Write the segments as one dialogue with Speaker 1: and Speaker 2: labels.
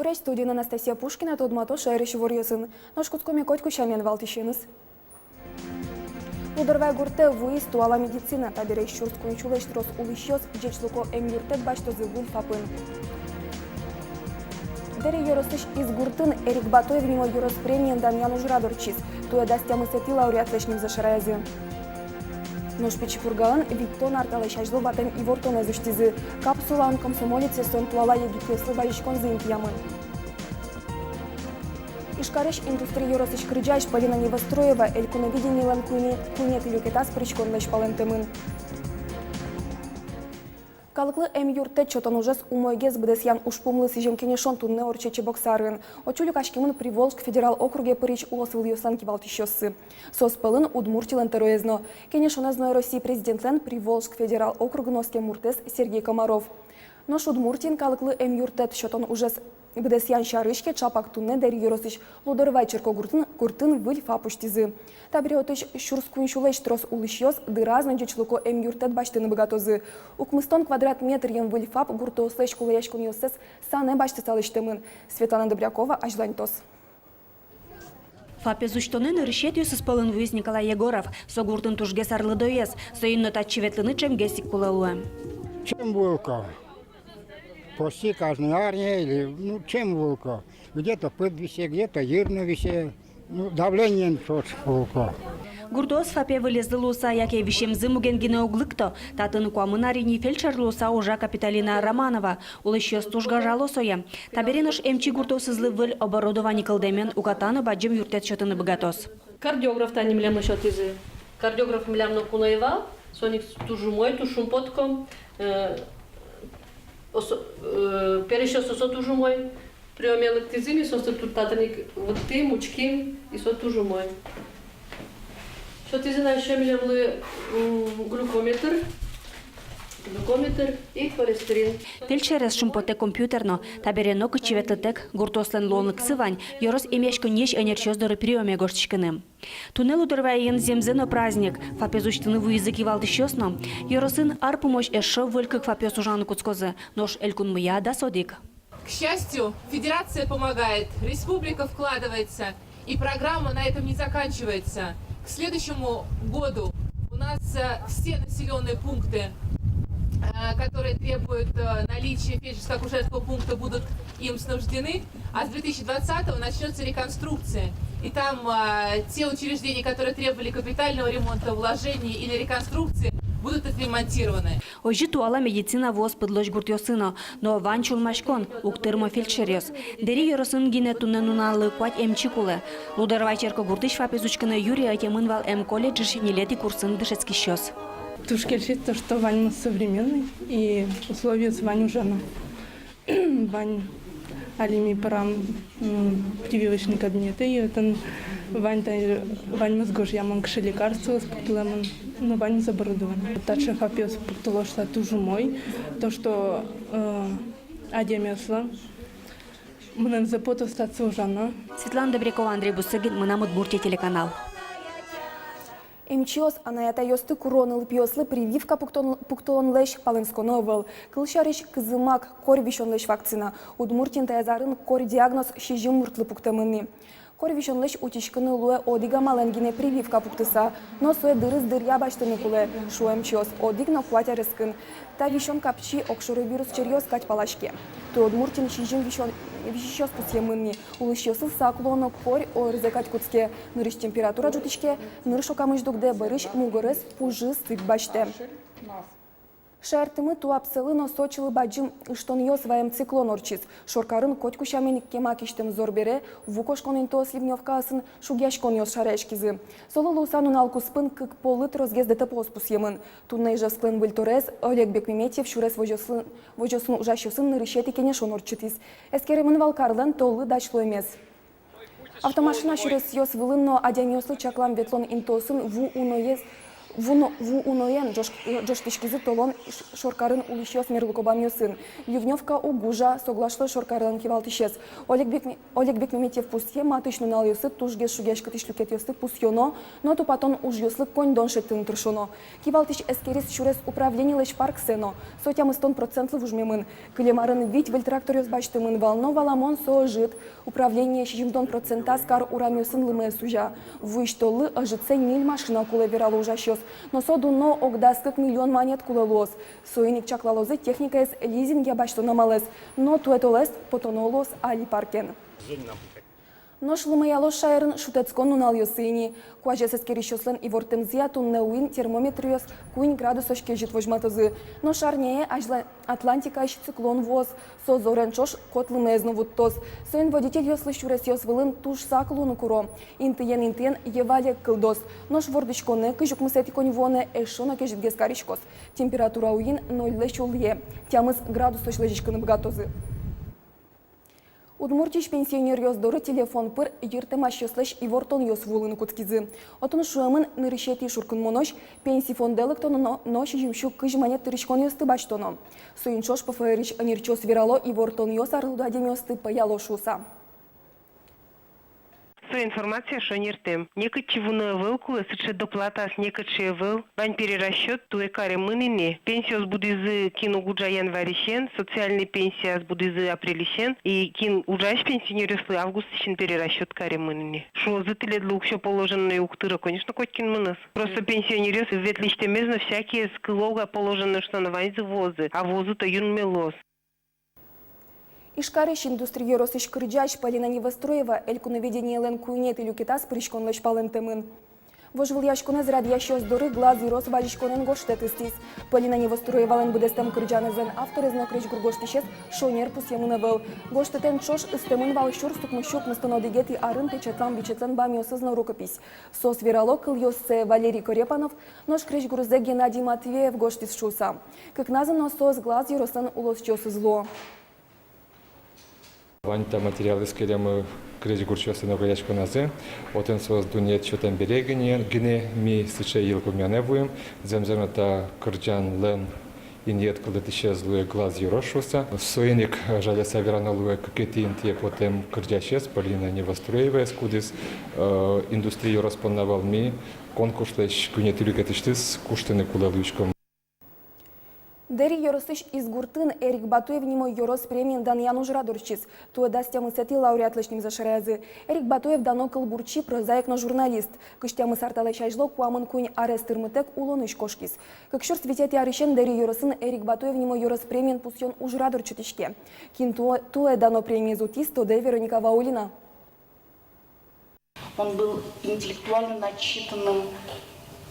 Speaker 1: врач студии Анастасия Пушкина, Тодмато Шайриш Ворьосын. Нож куцкоме котку шамен валтишеныз. Удорвай гурте выезд туала медицина, таберей щурскую чулеш трос улыщёс, джечлуко эмюртет башто зывуль фапын. Дери Йоросыш из гуртын Эрик Батоев мимо Йорос премиен Дамьяну Жрадорчис, туя дастямы сети лауреат лешним зашараязы. Нож печипургалын Виктон арталышажлы батен Ивортон эзуштизы, капсулан комсомолице сон туала египеслы бажишкон зынтиямын. Ишкарыш индустрия Йоросыш крыджаш Полина Невостроева, элькуновидение лан кунет илюкетас причкон леш палентемын. Калыклы эм юрте чотон ужас умойгез бдесян ушпумлы сижем кенешон тунне орчече боксарын. Очулю кашкимын Приволжск федерал округе пырич улосвыл юсан кивалтищосы. Соспылын удмуртилен тероезно. Кенешонезной России президентлен Приволжск федерал округ носке муртес Сергей Комаров. Нош удмуртин калыклы эм юртет чотон ужас бдесян шарышке чапак тунне дери Йоросыш лудорвай черко гуртын выль фапуштизы. Табриотыш щурскун шулеш трос улышьёс дыразно джечлуко эм юртет баштыны богатозы. Укмыстон квадрат метр ем выль фап гуртослеш кулаяшкун йосес сане башты салыштымын. Светлана Добрякова, Ажлантос.
Speaker 2: Фапезуштонен решет юсыз полын вуз Николай Егоров. Согуртын тужге сарлы доез. Соинно тачеветлыны чем гесик пулалуэ.
Speaker 3: Чем волка? Почти каждой армии или чем волка? Где-то пыт висит, где-то ирно висит. Давление тот волка.
Speaker 2: Гуртос фапе вылезды луса, яке вишем зымуген гинеоглыкто. Татын куамынарини фельдшер луса уже Капиталина Романова. Улыщё стужга жалосоя. Табереныш эмчи гуртосызлы выль оборудовани кылдемен угатаны баджим юртет счетыны богатос.
Speaker 4: Кардиограф тани млям насчет изы. Кардиограф млям на кунаева, соник тужумой, тушум подком. Перещёс осо тужумой. Приомелык тизими, состав тут татаник вот ты, мучки и со тужумой. Что ты знаешь, что млямлы глюкометр и холестерин.
Speaker 2: Фельдшерес шумпоте компьютерно, таберено кычеветлетек гуртослен лонлык сывань, Йорос имешко неш энерчёздоры приеме горчичкыным. Туннел удорваен земзено праздник, фапезуштыны в языке валтыщёсно, Йоросын арпумощ эшо вылькак фапесу жану куцкозы, нож элькун мыя да содик.
Speaker 5: К счастью, Федерация помогает, республика вкладывается, и программа на этом не заканчивается. К следующему году у нас все населенные пункты, которые требуют наличия фельдшерско-акушерского пункта, будут им снабжены, а с 2020-го начнется реконструкция. И там те учреждения, которые требовали капитального ремонта, вложений или реконструкции, будут отремонтированы.
Speaker 2: Ожи туала медицина воз подлож гуртёсыно, но ванчул машкон, уктырмо фельдшерёс. Дери Йоросын гине тунненуналы куать эмчикулы. Лударвай черко гуртыш фапезучканы Юрия Атемынвал колледж нелети курсын дышецкий щёс.
Speaker 6: Тушкельшит то, что Вань современный и условия с Вань уже Вань алими парам прививочный кабинет и это Вань мозгош я мангши лекарства с пуктулемон, но Вань заборудован. Тача фапес пуктулош са тужу мой, то что адемесла мнен запото статься ужана.
Speaker 2: Светлана Добрякова, Андрей Бусыгин, мы на Удмуртия телеканал.
Speaker 1: Эмчиос анаята йосты куроныл пьослы прививка пуктон леш паленско новел. Кылшарыш кызымак корвишон леш вакцина. Удмуртин таязарын кор диагноз шижим муртлы пуктамыны. Корвишон леш утичкыны луэ одига маленгине прививка пуктыса. Но суэ дырыз дырья баштыны куле. Шу эмчиос одигна хватя рыскын. Та вишон капчи окшуры вирус черьёс кать палашке. То удмуртин шижим вишищёс пусьемынни. Улышьёсы саклоно корь орзекать куцке. Нырыш температура жутичке. Нырыш окамыждугде барыш мугырыз пужы сык баште. Шартымы туапсылы носочылы баджым ыштон йос ваем циклон орчиз. Шоркарын котькушамен кемак иштем зор бере, вукошкон инто сливневкасын шугяшкон йос шарешкизы. Солы лусанун алкуспын кык полыт розгездете поспус емын. Туннай жасклын выльторез, Олег Бекмеметьев шурес вожосын ужащосын нырышети кенешон орчитиз. Эскеремын валкарлен толы дачло эмес. Автомашина шурес йос вылынно адям йосы чаклам ветлон интосын ву уноез Ву уноен жоштышкизы толон шоркарын улищес мерлукобамюсын. Ливневка угужа соглашлы шоркарын кивалтышес. Олег Бекметьев пустье матычну налюсы тужге шугешка тишлюкет ёсты пустьёно, но то потом уж ёслы конь доншеттын тршоно. Кивалтыш эскерис чурес управление леш парк сено. Сотям и 100% вужмемын. Клемарын вить вель трактор ёсбачтымын волно валамон соожит. Управление 60% скар урамюсын лыме сужа. Выштолы ажице ниль машина куле верало ужащёс. Но соду но огдаскык миллион монет кулелос. Соиник чаклалозы техника из лизинге бачто намалес. Но туэтолес потонолос али паркен. Но шлымаялос шайрын шутецкон нунал ёсыни. Куажес эскерищослен и вортемзия туннеуин термометриос куин градусош кежит вожматозы. Но шарнее ажла Атлантика ищ циклон воз. Со зорен чош котлымезно вуттоз. Соин водитель ёслы щурес ёсвылын туш саклуну куро. Интиен евале кылдос. Нош вордышконе кыжук мысети коневоне эшона кежит гескаришкос. Температура уин 0 чулье. Тямыз градусош лежишканы бгатозы. Удмуртиш пенсионер ёздоры телефон пыр ертемаш ёслеш и вортон ёс вулын куткизы. Отын шуэмын нырышети шуркын монош пенсий фонделык тоно ноши жимшу кыж манет тырышкон ёсты баштоно. Суинчош пфрич анирчос вирало и вортон ёс арлудадем ёсты паяло шуса.
Speaker 7: Информация, что не ртем. Некачи вуна вылку, если доплата с некачи выл, вань перерасчет, туе каре мыныне. Пенсия с будизы кин угуджа январищен, социальный пенсия с будизы апрелищен, и кин уджаш пенсионеры августищен перерасчет каре мыныне. Шо зателед лук все положенные ухтыра, конечно, коткин мыныс. Просто пенсионеры ветлище мезно всякие скылога положенные, что на вань возы, а возы-то юн мелос.
Speaker 1: Ишкарыш индустрия росыш кырджач Полина Невостроева элькуноведение лен куйнет и люкетас пришкон леш палентемын. Вожвыл яшконез рад ящос доры глаз и рос важишконен гоштетыстис. Полина Невостроева лен будестем кырджанезен автор из нокрич гургоштишес шонер пусьемунавел. Гоштетен чош истемын вал щур стукмущук мастонодигет и арын печатлан бичетлен бамиосызна рукопись. Сос виралок кыльосце Валерий Корепанов, нож крич грузе Геннадий Матвеев гоштис шуса. Как назано сос глаз и рослен улос чосы зло.
Speaker 8: Ванта материалы скелемы крежи гурчосы на гоячку назе, отен соз дунет чотен берегине, гне ми сыче елку мяневуем, земземета кырджан лен инет кылыт исчезлуе глаз ерошуса. Соиник жалеса вераналуе кокетин те потем кырджащес, Полина Невостроева скудис, индустрию распоннавал ми, конкурс лещ кунетилю кетиштис, куштыны кулалуичком.
Speaker 1: Дери Йоросыш из Гуртын Эрик Батуев нимо Йорос премиен дан Януш Радурчис. Туе дастямы сети лауреат лешним зашаразы. Эрик Батуев дано кылбурчи прозаикно журналист. Кыштямы сарталай шайжло куамын кунь арестырмытек улоныш кошкис. Как шурс витети арышен Дери Йоросын Эрик Батуев нимо Йорос премиен пусьон уж Радурчутишке. Кин туе дано премии зутис, то де Вероника Ваулина.
Speaker 9: Он был интеллектуально начитанным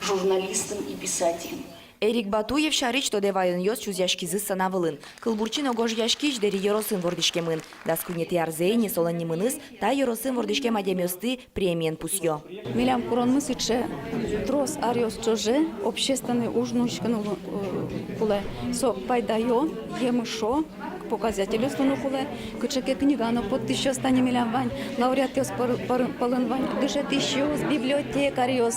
Speaker 9: журналистом и писателем.
Speaker 10: Эрик Батуев шарич то девайын йос чузяшкизы санавылын. Кылбурчин огож яшкич дери Йоросын вордишкемын. Даскунет ярзейни солани мыныс, та Йоросын вордишкем адемёсты премиен пусьё.
Speaker 11: Милям куронмысыче трос ариос чоже общественный ужнушкану куле со пайдайо емышо показателю стану куле кычеке книгано под тысячу стани милям вань лауреатиос полын вань дышетищиос библиотекариос.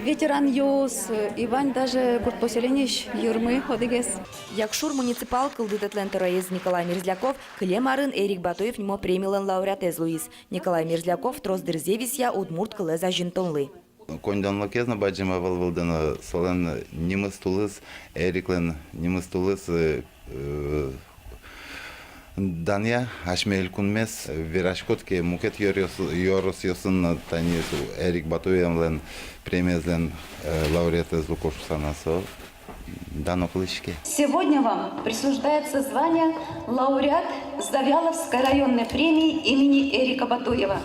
Speaker 11: Ветеран юс, Иван даже гуртпоселенищ юрмы ходигес.
Speaker 10: Якшур муниципал кылдытетлен тороез Николай Мерзляков, клемарын Эрик Батуев нимо премилен лауреатез Луис. Николай Мерзляков трос дырзевисья удмурт кылеза жинтонлы.
Speaker 12: Конданлы кезна баджима валвылдана солен немыстулыз, Эриклен немыстулыз Дания ашмел кунмес вирашкотке мукет Йорос йосын танису Эрик Батуевлен премиезлен лауреатез Лукошусанасо дано клышке.
Speaker 11: Сегодня вам присуждается звание лауреат Завьяловской районной премии имени Эрика Батуева.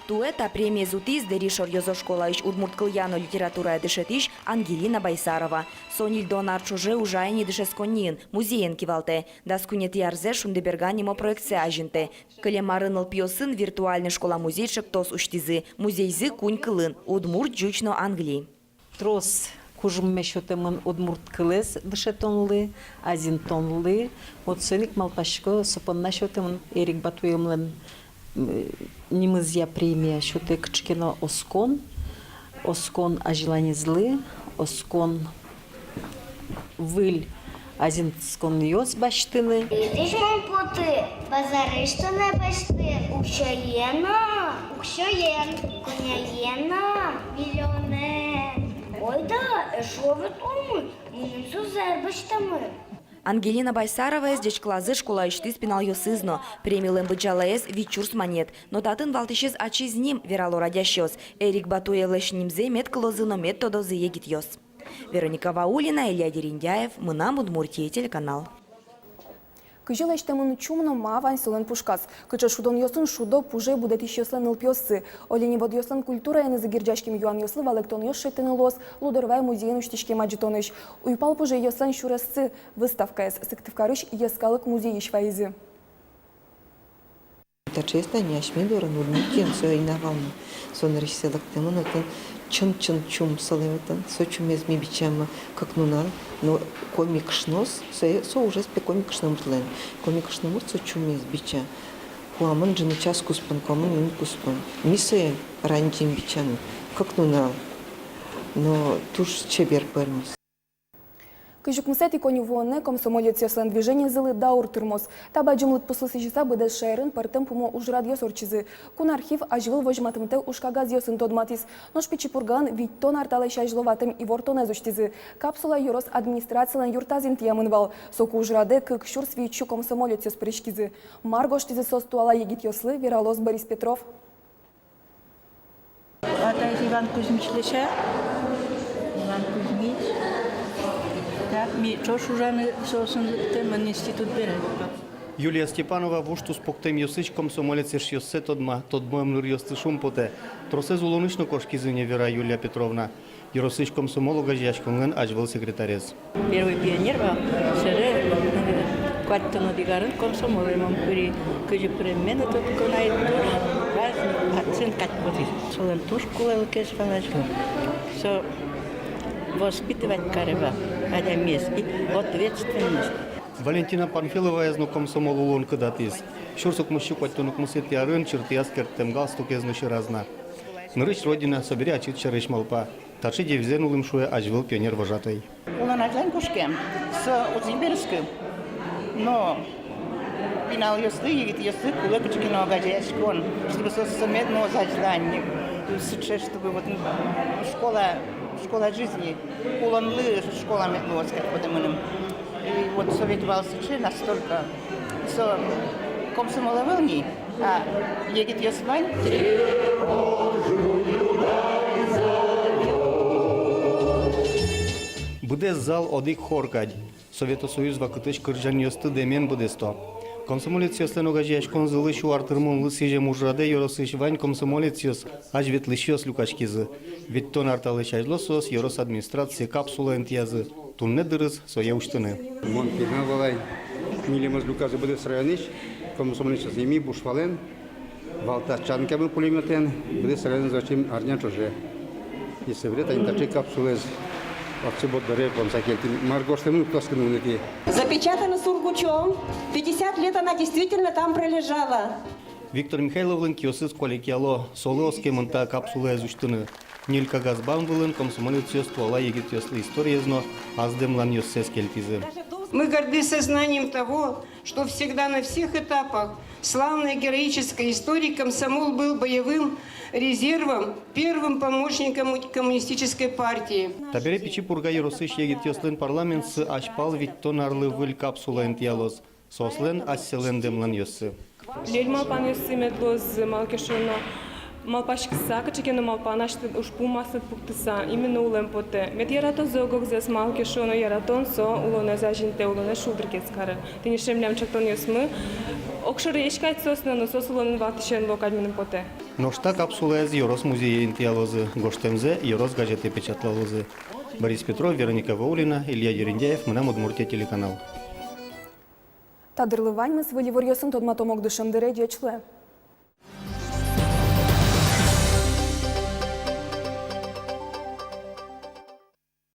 Speaker 10: Туэта премия зутис деришор йозо школа иш удмурт кыльяно литература дышетиш Ангелина Байсарова. Сониль донар чуже ужайни дышесконин, музеен кивалте. Даскунет ярзе шундеберганимо проекция ажинте. Кылемарыныл пьосын виртуальный школа-музейчик тос уштизы. Музейзы кунь кылын, удмурт жучно Англии.
Speaker 13: Трос кужым мешотемын удмурт кылес дышетонлы, азинтонлы. Вот соник малпашко сопонна шотемын Эрик Батуевлен Немызья премия счеты кчкино оскон ажелани злы, оскон выль азинскон йоз баштыны.
Speaker 14: Идиш мон поты, базарышта не башты, укшаена, коняена, миллионер. Ой да, шо вы думаете, мы все зарбаштамы.
Speaker 10: Ангелина Байсарова с дечклазы школа ишти спинал йосызно. Премилен бычалаес вичурс манет. Но татын валтышез ачиз ним верало радящос. Эрик Батуевлеш нимзе мет клозыно мет тодозы егит йос. Вероника Ваулина, Илья Дерендяев, Мынам, Удмуртия, телеканал.
Speaker 1: Кыжел эштемын чумно мавань солен пушкас. Кыча шудон йосын шудо пуже будет еще слен илпьосы. Олени вод йослен культура и назагирджачким юан йослы валектон йошетен лос, лудорвай музейн уштичке маджитоныш. Уйпал пуже йослен шуресцы выставка эс сыктывкарыш ескалык музей ишвайзы.
Speaker 15: Это честно, не ашмидора, но не тем, что и навално. Сонрыш селектемон, это чун солеватан, сочум из мибичама, как нуна, но комик шнос, со уже спе комик шномтлен. Комик шномут сочум из бича. Хуаман джина час куспан, коман юн куспан. Мисе ранчим бичан, как нуна, но туш чебер пермис.
Speaker 1: Кыжук мысет иконю воне комсомолец йослен движение зылы даур тырмос. Таба джумлыт послысы жиса быдет шайрын партем пумо ужрад йосорчизы. Кун архив ажвыл вожматымте ушкагаз йосын тодматис. Нож пичипурган вить тон арталай шайжловатым и вортон эзуштизы. Капсула юрос администрациялен юртазин тиямынвал. Соку ужраде кык шур свичу комсомолец йос пришкизы. Маргоштизы состуала егит йослы Вералос Борис Петров.
Speaker 16: Это Иван Кузьмич Леша. Иван Кузьмич. Так, ми чош ужаны сосын теман институт берет.
Speaker 17: Юлия Степанова вушту споктем йосич комсомолец еш йосе тодмоем нур йостышум поте. Тросез улонышно кошкизыне Вера Юлия Петровна. Йоросич комсомолога жяшконген ажвыл секретарез.
Speaker 16: Первый пионер был, сere кваттано дигарын комсомол имам кури кыжы премен это конай туш раз ацин катпоти. Солен туш кулел кеш фалашко. Со воспитывать карева, а мест и ответственность.
Speaker 17: Валентина Панфилова езно комсомол улон кадатис. Шурсук мужчик кваттонук мусет ярын чирти аскертем галстук езно ширазна. Нырыч родина собери ачит чарыш малпа. Тарши девизен улым шуе ажвыл пионер вожатой.
Speaker 18: Улан ажлан кушкем с Уцимбирским, но пинал йослы, егит йослы, куле кучкино гадяшкон, чтобы соцсометно зажланник. Чтобы вот школа жизни, уланлы школа метлос, как подумаем. И вот советовал сычи настолько, что комсомоловылни, а егит йослань.
Speaker 17: Буде зал одик хоркадь. Советосоюз вакытыш кыржан йосты демен будесто. Комсомолец йосленога жяшкон зылы шу артырмон лысыже мужраде йоросыш вань комсомолец йос ажветлыш йос люкашкизы. Ведь тон арталыш ажлосос йорос администрация капсула энтьязы. Тунне дырыз соя уштыны.
Speaker 3: Мон пина валай. Милимыз люказы будес районыш. Комсомолец йос еми бушвален. Валта чанкамы пулеметен. Будес район зачем арня чуже. Если вред, они тачи капсулез.
Speaker 19: Запечатана сургучом. 50 лет она действительно там пролежала.
Speaker 17: Виктор Михайловлен киосыз коликиало солеоске монта капсула изуштыны. Нилька Газбанвылен комсомолец йоствуала егит йослы историязно, аздемлан йоссес кельтизы.
Speaker 19: Мы горды сознанием того, что всегда на всех этапах славной героической истории комсомол был боевым резервом, первым помощником коммунистической партии.
Speaker 17: Табере пичи пурга йоросыш егит йослен парламент с ашпал вить тонарлы выль капсула энтьялос. Сослен асселен демлан йоссы.
Speaker 20: Лельмал пан йоссы медлоз малкешона. Малпашки сакачекено малпанашты ушпумасыт пуктыса именно улем поте. Мет ярато зогок зес малкешоно яратон со улоне зажинте улоне шулдрикескары. Тинишем лямчактон йосмы. Окшоры ешкайт соснано сосулонын ватышен локальминын поте.
Speaker 17: Ношта капсула из Йорос музея энтьялозы, гоштемзе Йорос газеты печатлалозы. Борис Петров, Вероника Ваулина, Илья Дерендяев, Мынам, Удмуртия, телеканал.
Speaker 1: Тадырлывань мы свыли варьосын тодматомок дышем дыре дечле.